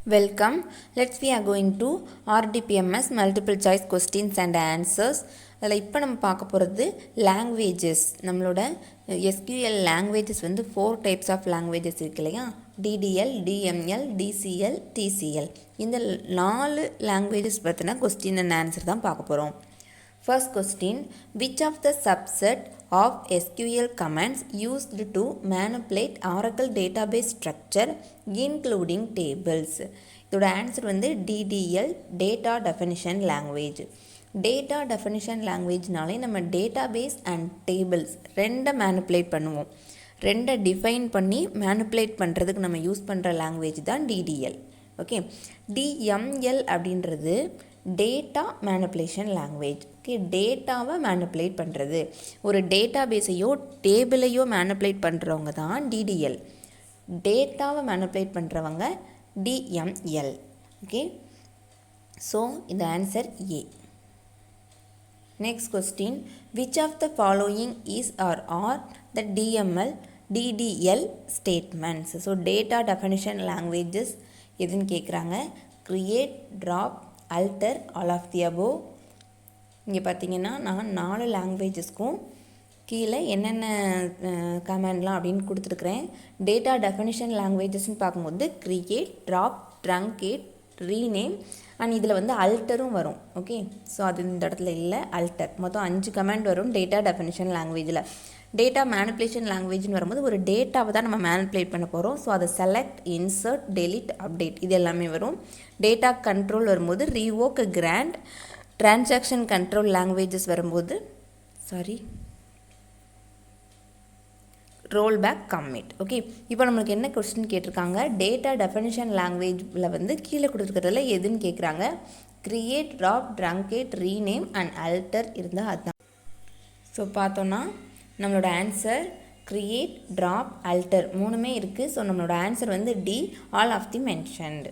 Welcome. We are going to RDPMS multiple choice questions and answers. அதில் இப்போ நம்ம பார்க்க போகிறது லாங்குவேஜஸ். நம்மளோட SQL லாங்குவேஜஸ் வந்து 4 டைப்ஸ் ஆஃப் லாங்குவேஜஸ் இருக்கு இல்லையா, DDL, DML, DCL, TCL. இந்த 4 லாங்குவேஜஸ் பற்றின கொஸ்டின் அண்ட் ஆன்சர் தான் பார்க்க போகிறோம். First question, which of the subset of SQL commands used to manipulate Oracle database structure including tables? இதோட ஆன்சர் வந்து DDL, Data Definition Language. Data Definition Languageனாலே நம்ம database and tables ரெண்டை manipulate பண்ணுவோம். ரெண்டை define பண்ணி மேனிப்புலேட் பண்ணுறதுக்கு நம்ம யூஸ் பண்ணுற லாங்குவேஜ் தான் DDL. ஓகே, DML அப்படின்றது டேட்டா மேனிப்புலேஷன் லாங்குவேஜ். ஓகே, டேட்டாவை மேனிப்புலேட் பண்ணுறது, ஒரு டேட்டா பேஸையோ டேபிளையோ மேனிப்புலேட் பண்ணுறவங்க தான் DDL. டேட்டாவை மேனிப்புலேட் பண்ணுறவங்க DML. ஓகே, ஸோ இந்த answer A. Next question, which of the following is are the DDL statements? So data definition languages எதுன்னு கேட்குறாங்க. Create, drop, alter, all of the above. இங்கே பார்த்தீங்கன்னா நான் 4 லாங்குவேஜஸ்க்கும் கீழே என்னென்ன கமாண்ட்லாம் அப்படின்னு கொடுத்துருக்குறேன். டேட்டா டெஃபினிஷன் லாங்குவேஜஸ்ன்னு பார்க்கும்போது create, drop, truncate, rename and இதில் வந்து அல்டரும் வரும். ஓகே, ஸோ அது இந்த இடத்துல இல்லை, அல்டர். மொத்தம் 5 கமாண்ட் வரும் டேட்டா டெஃபினிஷன் லாங்குவேஜில். டேட்டா மேனிப்புலேஷன் லாங்குவேஜ்னு வரும்போது ஒரு டேட்டாவை தான் நம்ம மேனிப்புலேட் பண்ண போகிறோம். ஸோ அதை செலக்ட், இன்சர்ட், டெலிட், அப்டேட் இது எல்லாமே வரும். டேட்டா கண்ட்ரோல் வரும்போது revoke, grand, transaction control languages வரும்போது ரோல் பேக், கம்மிட். ஓகே, இப்போ நம்மளுக்கு என்ன கொஸ்டின் கேட்டிருக்காங்க, டேட்டா டெஃபினிஷன் லாங்குவேஜில் வந்து கீழே கொடுத்துருக்கிறதுல எதுன்னு கேட்குறாங்க. Create, drop, truncate, rename and அல்டர் இருந்தால் அதுதான். ஸோ பார்த்தோன்னா நம்மளோட ஆன்சர் க்ரியேட், ட்ராப், அல்டர் மூணுமே இருக்குது. ஸோ நம்மளோட ஆன்சர் வந்து D, all of the mentioned.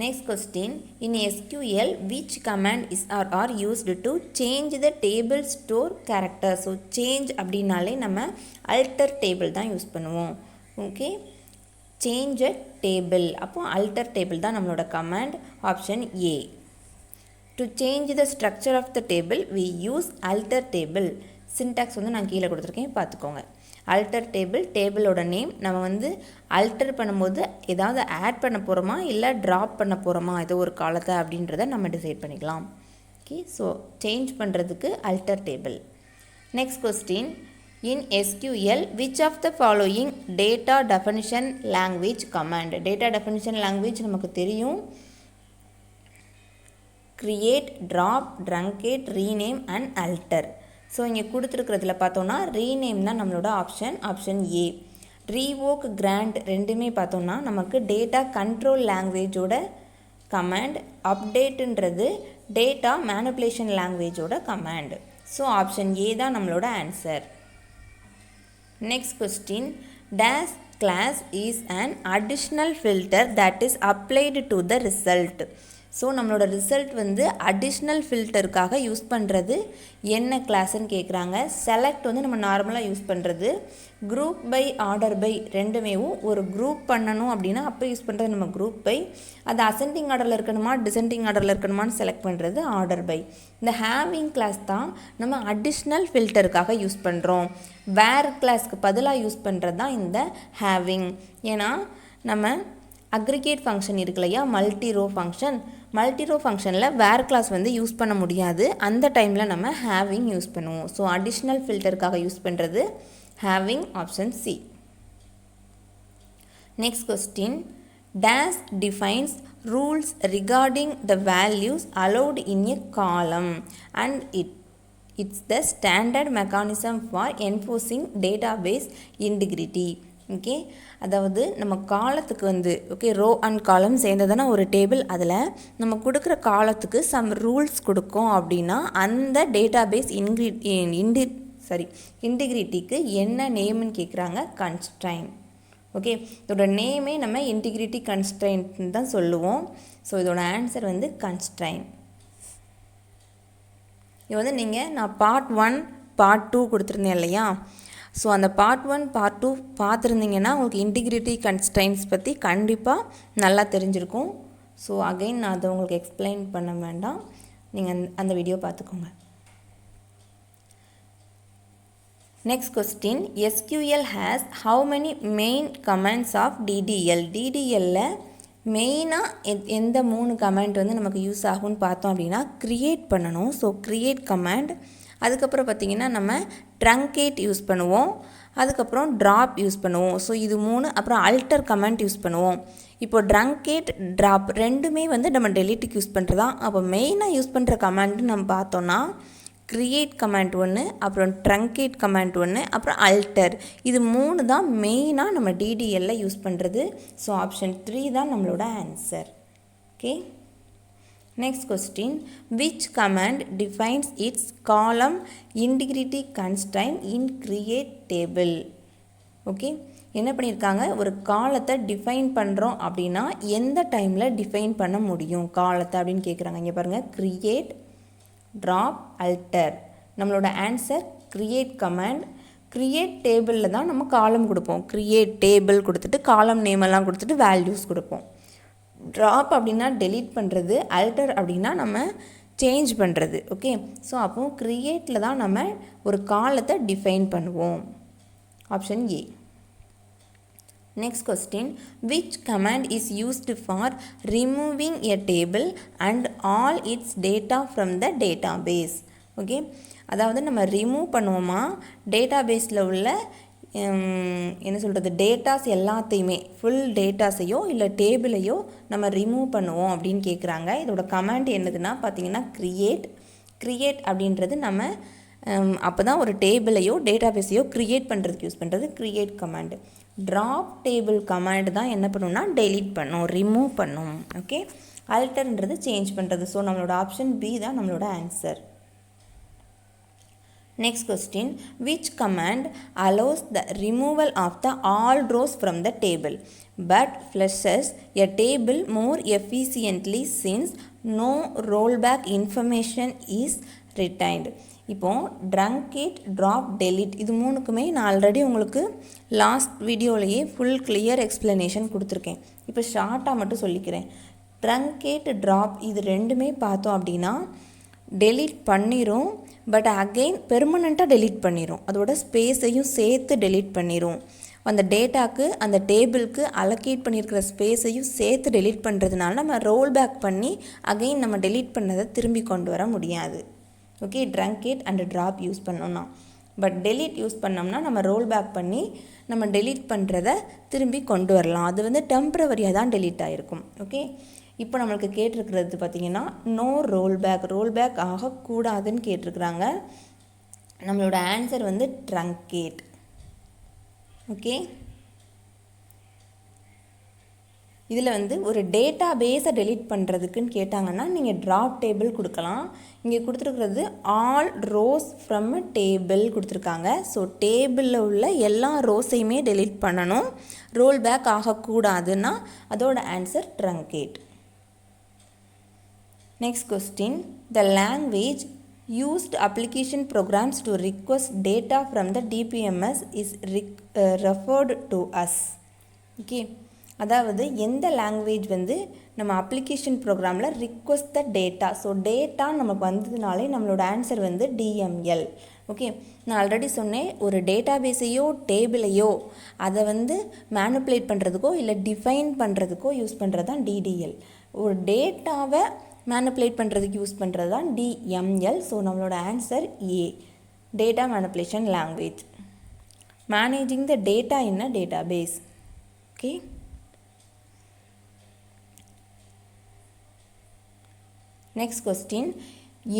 Next question, in SQL which command is are used to change the table store character? So change அப்படின்னாலே நம்ம அல்டர் டேபிள் தான் யூஸ் பண்ணுவோம். ஓகே, சேஞ்ச் அ டேபிள், அப்போ alter table தான் நம்மளோட command. Option A. To change the structure of the table we use alter table. Syntax வந்து நான் கீழே கொடுத்துருக்கேன், பார்த்துக்கோங்க. அல்டர் டேபிள், டேபிளோட நேம் நம்ம வந்து அல்டர் பண்ணும்போது ஏதாவது ஆட் பண்ண போகிறோமா இல்லை ட்ராப் பண்ண போகிறோமா ஏதோ ஒரு காலத்தை அப்படின்றத நம்ம டிசைட் பண்ணிக்கலாம். ஓகே, ஸோ சேஞ்ச் பண்ணுறதுக்கு அல்டர் table. Next question, in SQL which of the following data definition language command? Data definition language நமக்கு தெரியும். Create, drop, truncate, rename and அல்டர். So இங்கே கொடுத்துருக்கிறதுல பார்த்தோன்னா ரீநேம் தான் நம்மளோட ஆப்ஷன் ஏ. ரீவோக், கிராண்ட் ரெண்டுமே பார்த்தோன்னா நமக்கு டேட்டா கண்ட்ரோல் லாங்குவேஜோட கமாண்ட். அப்டேட்டுன்றது டேட்டா மேனிப்புலேஷன் லாங்குவேஜோட கமாண்ட். ஸோ ஆப்ஷன் ஏ தான் நம்மளோட answer. Next question, dash class is an additional filter that is applied to the result. So நம்மளோட ரிசல்ட் வந்து அடிஷ்னல் ஃபில்டருக்காக யூஸ் பண்ணுறது என்ன கிளாஸ்ன்னு கேட்குறாங்க. செலக்ட் வந்து நம்ம நார்மலாக யூஸ் பண்ணுறது. குரூப் பை, ஆர்டர் பை ரெண்டுமே ஒரு குரூப் பண்ணணும் அப்படின்னா அப்போ யூஸ் பண்ணுறது நம்ம குரூப் பை. அது அசெண்டிங் ஆர்டரில் இருக்கணுமா டிசெண்டிங் ஆர்டரில் இருக்கணுமான்னு செலக்ட் பண்ணுறது ஆர்டர் பை. இந்த ஹேவிங் கிளாஸ் தான் நம்ம அடிஷ்னல் ஃபில்டருக்காக யூஸ் பண்ணுறோம். வேர் கிளாஸ்க்கு பதிலாக யூஸ் பண்ணுறது தான் இந்த ஹேவிங். ஏன்னா நம்ம அக்ரிகேட் ஃபங்க்ஷன் இருக்கு இல்லையா, மல்டி ரோ ஃபங்க்ஷனில் வேர் கிளாஸ் வந்து யூஸ் பண்ண முடியாது. அந்த டைமில் நம்ம ஹேவிங் யூஸ் பண்ணுவோம். ஸோ அடிஷ்னல் ஃபில்டருக்காக யூஸ் பண்ணுறது having, option C. Next question, dash defines rules regarding the values allowed இன் எ காலம் and it's the standard mechanism for enforcing database integrity. Okay, அதாவது நம்ம காலத்துக்கு வந்து ரோ அண்ட் காலம் சேர்ந்ததான ஒரு டேபிள். அதில் நம்ம கொடுக்குற காலத்துக்கு சம் ரூல்ஸ் கொடுக்கும் அப்படின்னா அந்த டேட்டாபேஸ் இன்டிகிரிட்டிக்கு என்ன நேம்னு கேட்குறாங்க. கன்ஸ்ட்ரைன். ஓகே, இதோட நேமே நம்ம இன்டிகிரிட்டி கன்ஸ்ட்ரைன்ட்னு தான் சொல்லுவோம். ஸோ இதோட ஆன்சர் வந்து கன்ஸ்ட்ரைன். இது வந்து நான் பார்ட் 1 பார்ட் 2 கொடுத்துருந்தேன் இல்லையா, ஸோ அந்த பார்ட் 1 பார்ட் 2 பார்த்துருந்தீங்கன்னா உங்களுக்கு இன்டிகிரிட்டி கன்ஸ்ட்ரைன்ட்ஸ் பற்றி கண்டிப்பாக நல்லா தெரிஞ்சிருக்கும். ஸோ அகைன் நான் அதை உங்களுக்கு எக்ஸ்பிளைன் பண்ண வேண்டாம், நீங்கள் அந்த வீடியோ பார்த்துக்கோங்க. Next question, SQL has how many main commands of DDL? DDLல மெயினாக எந்த 3 கமாண்ட் வந்து நமக்கு யூஸ் ஆகும்னு பார்த்தோம் அப்படின்னா க்ரியேட் பண்ணணும். ஸோ க்ரியேட் கமாண்ட், அதுக்கப்புறம் பார்த்திங்கன்னா நம்ம ட்ரங்கேட் யூஸ் பண்ணுவோம், அதுக்கப்புறம் ட்ராப் யூஸ் பண்ணுவோம். ஸோ இது 3, அப்புறம் அல்டர் கமாண்ட் யூஸ் பண்ணுவோம். இப்போ ட்ரங்கேட் ட்ராப் ரெண்டுமே வந்து நம்ம டெலீட்டுக்கு யூஸ் பண்ணுறதா. அப்போ மெயினாக யூஸ் பண்ணுற கமாண்ட்னு நம்ம பார்த்தோன்னா க்ரியேட் கமாண்ட் ஒன்று, அப்புறம் ட்ரங்கேட் கமாண்ட் ஒன்று, அப்புறம் அல்டர். இது 3 தான் மெயினாக நம்ம DDLல யூஸ் பண்ணுறது. ஸோ ஆப்ஷன் 3 தான் நம்மளோட answer. Okay, next question, which command defines it's காலம் இன்டிகிரிட்டி கன்ஸ்ட்ரைன் இன் கிரியேட் டேபிள்? ஓகே, என்ன பண்ணியிருக்காங்க, ஒரு காலத்தை டிஃபைன் பண்ணுறோம் அப்படின்னா எந்த டைமில் டிஃபைன் பண்ண முடியும் காலத்தை அப்படின்னு கேட்குறாங்க. இங்கே பாருங்கள், க்ரியேட், ட்ராப், அல்டர். நம்மளோட ஆன்சர் க்ரியேட் கமாண்ட். க்ரியேட் டேபிளில் தான் நம்ம காலம் கொடுப்போம். க்ரியேட் டேபிள் கொடுத்துட்டு காலம் நேமெல்லாம் கொடுத்துட்டு வேல்யூஸ் கொடுப்போம். ட்ராப் அப்படின்னா டெலீட் பண்ணுறது, அல்டர் அப்படின்னா நம்ம சேஞ்ச் பண்ணுறது. ஓகே, ஸோ அப்போது க்ரியேட்டில் தான் நம்ம ஒரு காலத்தை டிஃபைன் பண்ணுவோம். Option A. Next question, which command is used for removing a table and all its data from the database? Okay, அதாவது நம்ம ரிமூவ் பண்ணுவோமா டேட்டாபேஸில் உள்ள என்ன சொல்கிறது டேட்டாஸ் எல்லாத்தையுமே, ஃபுல் டேட்டாஸையோ இல்லை டேபிளையோ நம்ம ரிமூவ் பண்ணுவோம் அப்படின்னு கேட்குறாங்க. இதோட கமாண்ட் என்னதுன்னா பார்த்தீங்கன்னா க்ரியேட் அப்படின்றது நம்ம அப்போ தான் ஒரு டேபிளையோ டேட்டாபேஸையோ க்ரியேட் பண்ணுறதுக்கு யூஸ் பண்ணுறது create command. Drop table command தான் என்ன பண்ணுன்னா டெலீட் பண்ணும், ரிமூவ் பண்ணும். ஓகே, அல்டர்ன்றது சேஞ்ச் பண்ணுறது. ஸோ நம்மளோட ஆப்ஷன் பி தான் நம்மளோட answer. Next question, which command allows the removal of the all rows from the table but flushes a table more efficiently since no rollback information is retained? இப்போது truncate, drop, delete இது 3க்குமே நான் already உங்களுக்கு last வீடியோலையே full clear explanation கொடுத்துருக்கேன். இப்போ ஷார்ட்டாக மட்டும் சொல்லிக்கிறேன். ட்ரங்கேட், ட்ராப் இது ரெண்டுமே பார்த்தோம் அப்படின்னா டெலீட் பண்ணிடும், பட் அகெயின் பெர்மனண்ட்டாக டெலீட் பண்ணிடும். அதோட ஸ்பேஸையும் சேர்த்து டெலீட் பண்ணிடும். அந்த டேட்டாக்கு, அந்த டேபிளுக்கு அலோகேட் பண்ணியிருக்கிற ஸ்பேஸையும் சேர்த்து டெலீட் பண்ணுறதுனால நம்ம ரோல் பேக் பண்ணி அகெயின் நம்ம டெலீட் பண்ணதை திரும்பி கொண்டு வர முடியாது. Okay, truncate and drop use பண்ணோம்னா. பட் டெலீட் யூஸ் பண்ணோம்னா நம்ம ரோல் பேக் பண்ணி நம்ம டெலீட் பண்ணுறத திரும்பி கொண்டு வரலாம். அது வந்து டெம்ப்ரவரியாக தான் டெலீட் ஆகிருக்கும். ஓகே, இப்போ நம்மளுக்கு கேட்டிருக்கிறது பார்த்திங்கன்னா நோ ரோல் பேக் ஆகக்கூடாதுன்னு கேட்டிருக்கிறாங்க. நம்மளோட ஆன்சர் வந்து ட்ரங்கேட். ஓகே, இதில் வந்து ஒரு டேட்டா பேஸை டெலீட் பண்ணுறதுக்குன்னு கேட்டாங்கன்னா நீங்கள் ட்ராப் டேபிள் கொடுக்கலாம். இங்கே கொடுத்துருக்கிறது ஆல் ரோஸ் ஃப்ரம் டேபிள் கொடுத்துருக்காங்க. ஸோ டேபிளில் உள்ள எல்லா ரோஸையுமே டெலீட் பண்ணணும், ரோல் பேக் ஆகக்கூடாதுன்னா அதோட answer truncate. Next question, the language used application programs to request data from the DPMS is referred to as. Okay, அதாவது எந்த லாங்குவேஜ் வந்து நம்ம அப்ளிகேஷன் ப்ரோக்ராமில் request the data. So data நமக்கு வந்ததுனாலே நம்மளோட ஆன்சர் வந்து DML. ஓகே, நான் ஆல்ரெடி சொன்னேன், ஒரு டேட்டாபேஸையோ டேபிளையோ அதை வந்து மேனிப்புலேட் பண்ணுறதுக்கோ இல்லை டிஃபைன் பண்ணுறதுக்கோ யூஸ் பண்ணுறது தான் DDL. ஒரு டேட்டாவை மேனிப்புலேட் பண்ணுறதுக்கு யூஸ் பண்ணுறது தான் DML. ஸோ நம்மளோட answer A, data manipulation language, managing the data in a database. Okay, next question,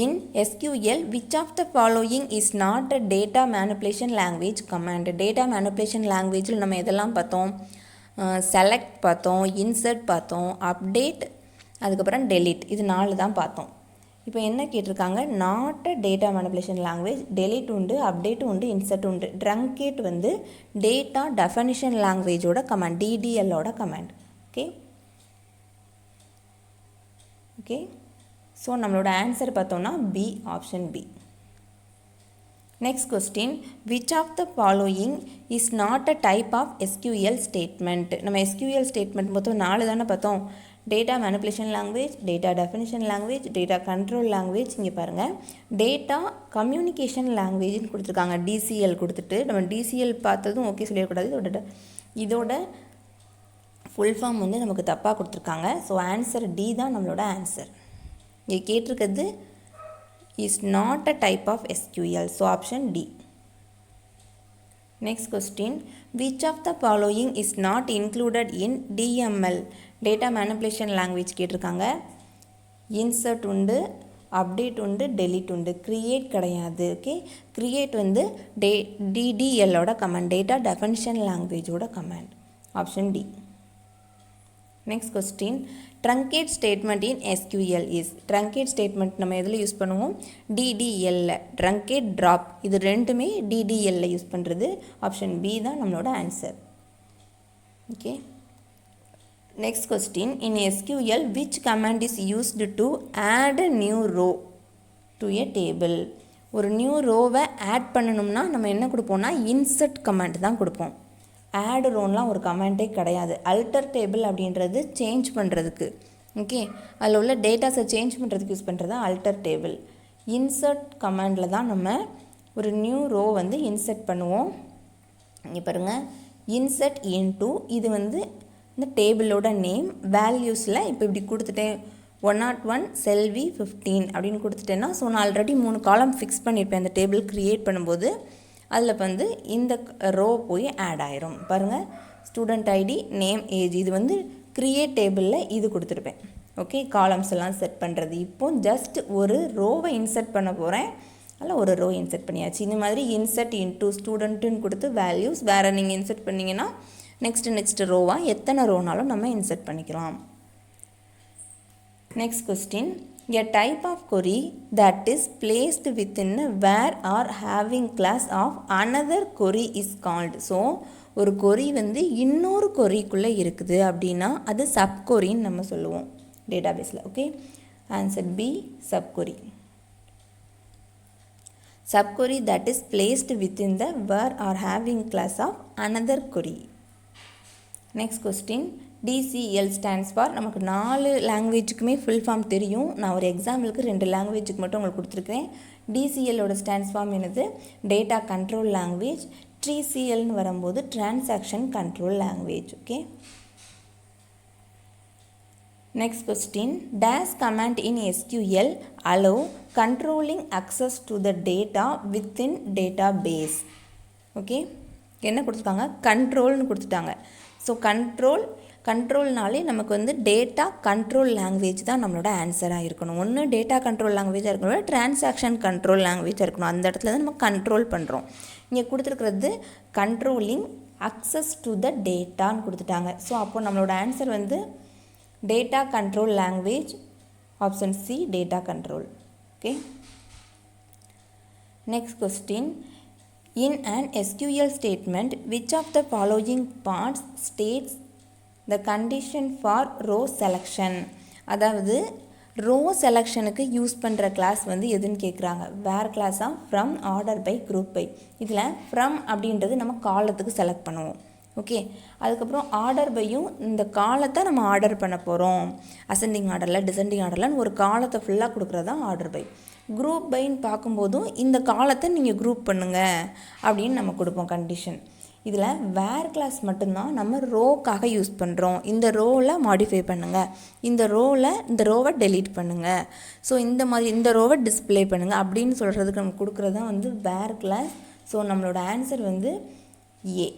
in SQL which of the following is not a data manipulation language command? data manipulation language நம்ம எதெல்லாம் பார்த்தோம், select பார்த்தோம், insert பார்த்தோம், update, அதுக்கப்புறம் delete, இது 4 தான் பார்த்தோம். இப்போ என்ன கேட்டிருக்காங்க, not a data manipulation language, delete உண்டு, அப்டேட் உண்டு, இன்சர்ட் உண்டு. ட்ரங்கேட் வந்து டேட்டா டெஃபனிஷன் லாங்குவேஜோட கமாண்ட், DDLோட கமாண்ட். ஓகே ஓகே ஸோ நம்மளோட ஆன்சர் பார்த்தோம்னா B, option B. Next question, which of the following is not a type of SQL statement? நம்ம SQL ஸ்டேட்மெண்ட் மொத்தம் 4 தானே பார்த்தோம். Data manipulation language, data definition language, data control language. இங்கே பாருங்கள் data communication லாங்குவேஜ்னு கொடுத்துருக்காங்க. TCL கொடுத்துட்டு நம்ம டிசிஎல் பார்த்ததும் ஓகே சொல்லிடக்கூடாது. இதோட ஃபுல் ஃபார்ம் வந்து நமக்கு தப்பாக கொடுத்துருக்காங்க. ஸோ ஆன்சர் டி தான் நம்மளோட ஆன்சர். இங்கே கேட்டிருக்கிறது is not a type of SQL. So option D. Next question, which of the following is not included in DML data manipulation language கேட்டிருக்காங்க. insert உண்டு, update உண்டு, delete உண்டு, create கிடையாது. Okay, create வந்து DDL ஓட command, data definition language ஓட command. Option D. Next question, truncate statement in SQL is. truncate statement நம்ம எதில் யூஸ் பண்ணுவோம்? DDL, truncate drop. இது ரெண்டுமே DDL யூஸ் பண்ணுறது. ஆப்ஷன் பி தான் நம்மளோட answer. Okay, next question, in SQL which command is used to add a new row to a table? ஒரு new ரோவை ஆட் பண்ணணும்னா நம்ம என்ன கொடுப்போம்னா insert command தான் கொடுப்போம். ஆட் ரோன்லாம் ஒரு கமெண்ட்டே கிடையாது. அல்டர் டேபிள் அப்படின்றது சேஞ்ச் பண்ணுறதுக்கு. ஓகே, அதில் உள்ள டேட்டாஸை சேஞ்ச் பண்ணுறதுக்கு யூஸ் பண்ணுறது தான் அல்டர் டேபிள். இன்சர்ட் கமாண்டில் தான் நம்ம ஒரு நியூ ரோ வந்து இன்சர்ட் பண்ணுவோம். இங்கே பாருங்கள், இன்சர்ட் இன்டூ, இது வந்து இந்த டேபிளோட நேம். வேல்யூஸில் இப்போ இப்படி கொடுத்துட்டேன் 101 செல்வி 15 அப்படின்னு கொடுத்துட்டேன்னா, ஸோ நான் ஆல்ரெடி 3 காலம் ஃபிக்ஸ் பண்ணியிருப்பேன் அந்த டேபிள் க்ரியேட் பண்ணும்போது. அதில் வந்து இந்த ரோ போய் ஆட் ஆயிரும். பாருங்கள், ஸ்டூடெண்ட் ஐடி, நேம், ஏஜ், இது வந்து க்ரியேட் டேபிளில் இது கொடுத்துருப்பேன். ஓகே, காலம்ஸ் எல்லாம் செட் பண்ணுறது. இப்போ ஜஸ்ட் ஒரு ரோவை இன்சர்ட் பண்ண போகிறேன். அதில் ஒரு ரோ இன்சர்ட் பண்ணியாச்சு. இந்த மாதிரி இன்சர்ட் இன்டூ ஸ்டூடெண்ட்டுன்னு கொடுத்து வேல்யூஸ் வேறு நீங்கள் இன்சர்ட் பண்ணிங்கன்னா நெக்ஸ்ட் ரோவாக எத்தனை ரோனாலும் நம்ம இன்சர்ட் பண்ணிக்கலாம். Next question, a type of query that is placed within a where or having class of another query is called. So ஒரு query வந்து இன்னொரு queryக்குள்ளே இருக்குது அப்படின்னா அது சப் queryன்னு நம்ம சொல்லுவோம் டேட்டாபேஸில். Okay, answer B, sub query. Sub query that is placed within the where or having class of another query. Next question, DCL stands for, நமக்கு 4 லாங்குவேஜுக்குமே ஃபுல் ஃபார்ம் தெரியும். நான் ஒரு எக்ஸாம்பிளுக்கு 2 லாங்குவேஜுக்கு மட்டும் உங்களுக்கு கொடுத்துருக்கேன். DCLோட ஸ்டாண்ட்ஸ் ஃபார்ம் என்னது? Data control language. TCLன்னு வரும்போது transaction control language. Okay, next question, dash command in SQL allow controlling access to the data within database. Okay, என்ன கொடுத்துருக்காங்க? கண்ட்ரோல்னு கொடுத்துட்டாங்க. ஸோ கண்ட்ரோல்னாலே நமக்கு வந்து டேட்டா கண்ட்ரோல் லாங்குவேஜ் தான் நம்மளோட ஆன்சராக இருக்கணும். ஒன்று டேட்டா கண்ட்ரோல் லாங்குவேஜாக இருக்கணும், டிரான்சாக்ஷன் கண்ட்ரோல் லாங்குவேஜாக இருக்கணும். அந்த இடத்துல தான் நம்ம கண்ட்ரோல் பண்ணுறோம். இங்கே கொடுத்துருக்கிறது கண்ட்ரோலிங் அக்சஸ் டு த டேட்டான்னு கொடுத்துட்டாங்க. ஸோ அப்போது நம்மளோட ஆன்சர் வந்து data control language. Option C, data control. Okay, next question, in an SQL statement which of the following parts states the condition for row selection? அதாவது row செலெக்ஷனுக்கு use பண்ணுற clause வந்து எதுன்னு கேட்குறாங்க. வேர் கிளாஸாக from, order by, group by. இதில் from அப்படின்றது நம்ம காலத்துக்கு செலக்ட் பண்ணுவோம். ஓகே, அதுக்கப்புறம் ஆர்டர் பையும் இந்த காலத்தை நம்ம ஆர்டர் பண்ண போகிறோம். அசெண்டிங் ஆர்டரில், டிசெண்டிங் ஆர்டரில் ஒரு காலத்தை ஃபுல்லாக கொடுக்குறது தான் ஆர்டர் பை. குரூப் பைன்னு பார்க்கும்போதும் இந்த காலத்தை நீங்கள் குரூப் பண்ணுங்கள் அப்படின்னு நம்ம கொடுப்போம் கண்டிஷன். இதில் வேர் கிளாஸ் மட்டும்தான் நம்ம ரோக்காக யூஸ் பண்ணுறோம். இந்த ரோவில் மாடிஃபை பண்ணுங்கள், இந்த ரோவை டெலீட் பண்ணுங்கள், ஸோ இந்த மாதிரி இந்த ரோவை டிஸ்பிளே பண்ணுங்கள் அப்படின்னு சொல்கிறதுக்கு நம்ம கொடுக்குறது தான் வந்து வேர் கிளாஸ். ஸோ நம்மளோட ஆன்சர் வந்து ஏ.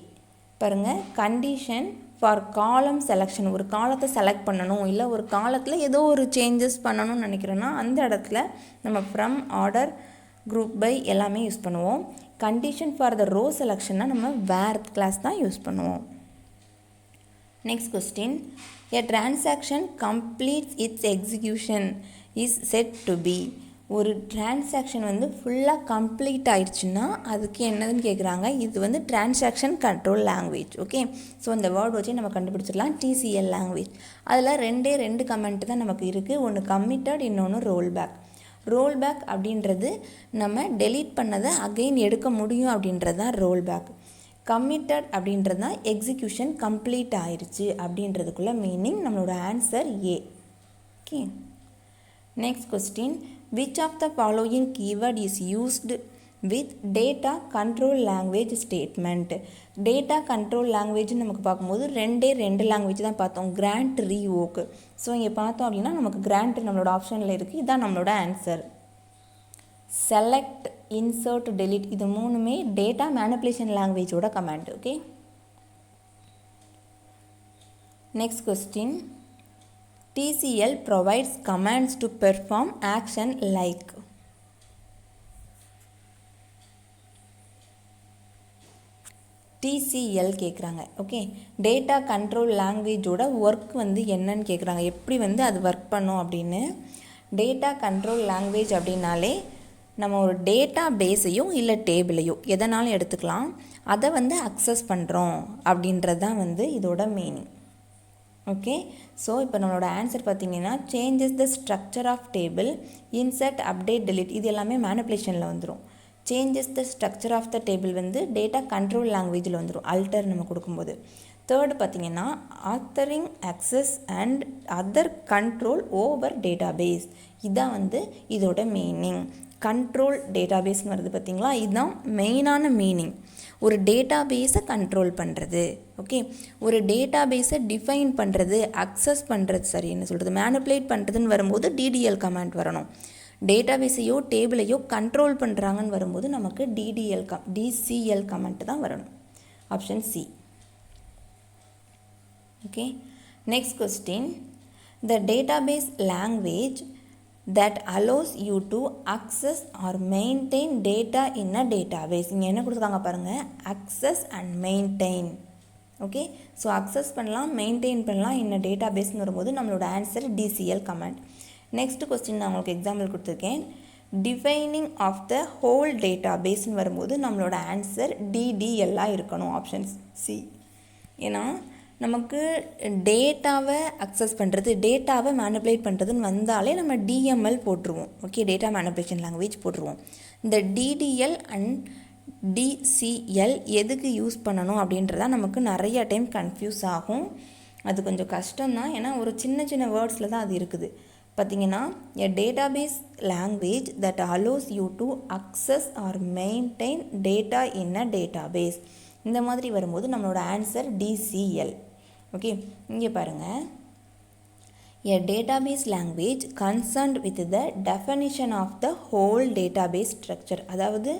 பாருங்கள், கண்டிஷன் ஃபார் காலம் செலெக்ஷன். ஒரு காலத்தை செலக்ட் பண்ணணும், இல்லை ஒரு காலத்தில் ஏதோ ஒரு சேஞ்சஸ் பண்ணணும்னு நினைக்கிறோன்னா அந்த இடத்துல நம்ம ஃப்ரம், ஆர்டர், குரூப் பை எல்லாமே யூஸ் பண்ணுவோம். கண்டிஷன் ஃபார் த ரோ செலெக்ஷன்னா நம்ம வேர் கிளாஸ் தான் யூஸ் பண்ணுவோம். Next question, a transaction completes its execution is set to be. ஒரு டிரான்சாக்ஷன் வந்து ஃபுல்லாக கம்ப்ளீட் ஆயிடுச்சுன்னா அதுக்கு என்னதுன்னு கேட்குறாங்க. இது வந்து transaction control language. Okay, so அந்த வேர்ட் வச்சு நம்ம கண்டுபிடிச்சிடலாம். TCL language. அதில் 2 கமெண்ட் தான் நமக்கு இருக்குது. ஒன்று கம்மிட்டட், இன்னொன்று ரோல் பேக். ரோல் பேக் அப்படின்றது நம்ம டெலீட் பண்ணதை அகெயின் எடுக்க முடியும் அப்படின்றது தான் ரோல் பேக். கமிட்டட் அப்படின்றது தான் எக்ஸிக்யூஷன் கம்ப்ளீட் ஆயிடுச்சு அப்படின்றதுக்குள்ள மீனிங். நம்மளோட answer A. Okay, next question. Which of the following keyword is used with data control language statement? Data control லாங்குவேஜ்னு நமக்கு பார்க்கும்போது ரெண்டு லாங்குவேஜ் தான் பார்த்தோம், கிராண்ட், ரீவோக். ஸோ இங்கே பார்த்தோம் அப்படின்னா நமக்கு கிராண்ட் நம்மளோட ஆப்ஷனில் இருக்குது. இதுதான் நம்மளோட ஆன்சர். செலக்ட், இன்சர்ட், டெலிட் இது மூணுமே டேட்டா மேனிப்புலேஷன் லாங்குவேஜோட command. Okay, next question. TCL provides commands to perform action like. TCL கேட்குறாங்க. ஓகே, டேட்டா கண்ட்ரோல் லாங்குவேஜோட ஒர்க் வந்து என்னன்னு கேட்குறாங்க, எப்படி வந்து அது ஒர்க் பண்ணும் அப்படின்னு. டேட்டா கண்ட்ரோல் லாங்குவேஜ் அப்படின்னாலே நம்ம ஒரு டேட்டா பேஸையும் இல்லை டேபிளையோ எதனாலும் எடுத்துக்கலாம், அதை வந்து அக்சஸ் பண்ணுறோம் அப்படின்றது தான் வந்து இதோட மீனிங். ஓகே, ஸோ இப்போ நம்மளோட ஆன்சர் பார்த்திங்கன்னா changes the structure of table, insert, update, delete இது எல்லாமே மேனிப்புலேஷனில் வந்துடும். Changes the structure of the table வந்து டேட்டா கண்ட்ரோல் லாங்குவேஜில் வந்துடும், அல்டர் நம்ம கொடுக்கும்போது. தேர்டு பார்த்திங்கன்னா authoring, access and other control over database இதுதான் வந்து இதோட மீனிங். கண்ட்ரோல் டேட்டா பேஸ்னு வருது பார்த்திங்களா, இதுதான் மெயினான மீனிங். ஒரு டேட்டா பேஸை கண்ட்ரோல் பண்ணுறது. ஓகே, ஒரு டேட்டா பேஸை டிஃபைன் பண்ணுறது, அக்சஸ் பண்ணுறது, சரி என்ன சொல்கிறது, மேனிப்புலேட் பண்ணுறதுன்னு வரும்போது DDL கமாண்ட் வரணும். டேட்டா பேஸையோ டேபிளையோ கண்ட்ரோல் பண்ணுறாங்கன்னு வரும்போது நமக்கு DCL கமாண்ட் தான் வரணும். Option C. Okay, next question. The database language that allows you to access or maintain data in a database. இங்கே என்ன கொடுத்துருக்காங்க பாருங்கள், access and maintain. Okay, so access பண்ணலாம், மெயின்டைன் பண்ணலாம் இன்ன டேட்டா பேஸ்னு வரும்போது நம்மளோட ஆன்சர் DCL கமாண்ட். நெக்ஸ்ட் கொஸ்டின் நான் உங்களுக்கு எக்ஸாம்பிள் கொடுத்துருக்கேன். Defining of the whole data பேஸ்னு வரும்போது நம்மளோட ஆன்சர் DDLஆக இருக்கணும். Option C. ஏன்னா நமக்கு டேட்டாவை அக்சஸ் பண்ணுறது, டேட்டாவை மேனிப்புலேட் பண்ணுறதுன்னு வந்தாலே நம்ம DML போட்டுருவோம். ஓகே, டேட்டா மேனிப்புலேஷன் லாங்குவேஜ் போட்டுருவோம். இந்த DDL அண்ட் DCL எதுக்கு யூஸ் பண்ணணும் அப்படின்றத நமக்கு நிறைய டைம் கன்ஃபியூஸ் ஆகும். அது கொஞ்சம் கஷ்டம்தான், ஏன்னா ஒரு சின்ன சின்ன வேர்ட்ஸில் தான் அது இருக்குது. பார்த்திங்கன்னா a database language that allows you to access or maintain data in a database இந்த மாதிரி வரும்போது நம்மளோட ஆன்சர் DCL. ஓகே, இங்கே பாருங்கள், a database language concerned with the definition of the whole database structure. அதாவது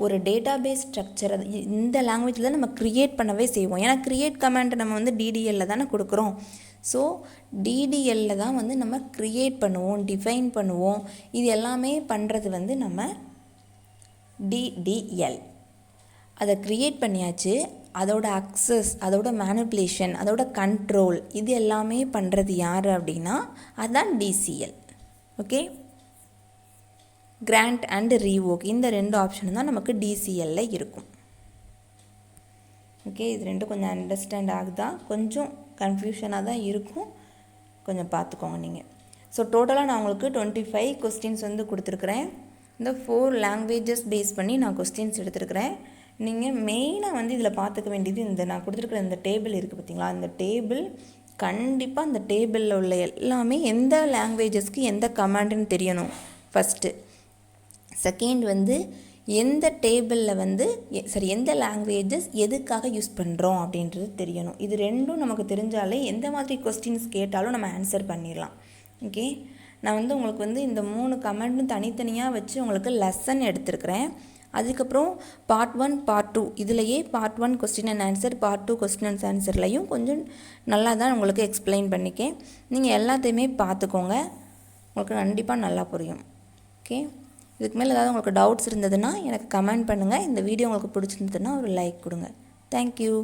ஒரு டேட்டாபேஸ் ஸ்ட்ரக்சர் இந்த லாங்குவேஜில் தான் நம்ம க்ரியேட் பண்ணவே செய்வோம். ஏன்னா க்ரியேட் கமாண்ட் நம்ம வந்து DDLல தானே கொடுக்குறோம். ஸோ DDLல தான் வந்து நம்ம க்ரியேட் பண்ணுவோம், டிஃபைன் பண்ணுவோம். இது எல்லாமே பண்ணுறது வந்து நம்ம DDL. அதை க்ரியேட் பண்ணியாச்சு, அதோட அக்சஸ், அதோட மேனிப்புலேஷன், அதோட கண்ட்ரோல் இது எல்லாமே பண்ணுறது யார் அப்படின்னா அதுதான் DCL. Okay, grand and revoke இந்த ரெண்டு ஆப்ஷன் தான் நமக்கு DCLல இருக்கும். ஓகே, இது ரெண்டும் கொஞ்சம் அண்டர்ஸ்டாண்ட் ஆகுதா, கொஞ்சம் கன்ஃபியூஷனாக தான் இருக்கும், கொஞ்சம் பார்த்துக்கோங்க நீங்கள். ஸோ டோட்டலாக நான் உங்களுக்கு 25 கொஸ்டின்ஸ் வந்து கொடுத்துருக்குறேன். இந்த 4 லாங்குவேஜஸ் பேஸ் பண்ணி நான் கொஸ்டின்ஸ் எடுத்துருக்கிறேன். நீங்கள் மெயினாக வந்து இதில் பார்த்துக்க வேண்டியது இந்த நான் கொடுத்துருக்குற இந்த டேபிள் இருக்குது பார்த்திங்களா, இந்த டேபிள் கண்டிப்பாக அந்த டேபிளில் உள்ள எல்லாமே எந்த லாங்குவேஜஸ்க்கு எந்த கமாண்டுன்னு தெரியணும் ஃபஸ்ட்டு. செகண்ட் வந்து எந்த டேபிளில் வந்து எந்த லாங்குவேஜஸ் எதுக்காக யூஸ் பண்ணுறோம் அப்படின்றது தெரியணும். இது ரெண்டும் நமக்கு தெரிஞ்சாலே எந்த மாதிரி கொஸ்டின்ஸ் கேட்டாலும் நம்ம ஆன்சர் பண்ணிடலாம். ஓகே, நான் வந்து உங்களுக்கு வந்து இந்த 3 கமெண்ட்டும் தனித்தனியாக வச்சு உங்களுக்கு லெசன் எடுத்துருக்கிறேன். அதுக்கப்புறம் பார்ட் 1 பார்ட் 2 இதுலையே part 1 question and answer, part 2 question and ஆன்சர்லையும் கொஞ்சம் நல்லா தான் உங்களுக்கு எக்ஸ்பிளைன் பண்ணிக்கேன். நீங்கள் எல்லாத்தையுமே பார்த்துக்கோங்க, உங்களுக்கு கண்டிப்பாக நல்லா புரியும். ஓகே, இதுக்கு மேலே ஏதாவது உங்களுக்கு டவுட்ஸ் இருந்ததுன்னா எனக்கு கமெண்ட் பண்ணுங்கள். இந்த வீடியோ உங்களுக்கு பிடிச்சிருந்ததுன்னா ஒரு லைக் கொடுங்க. தேங்க்யூ.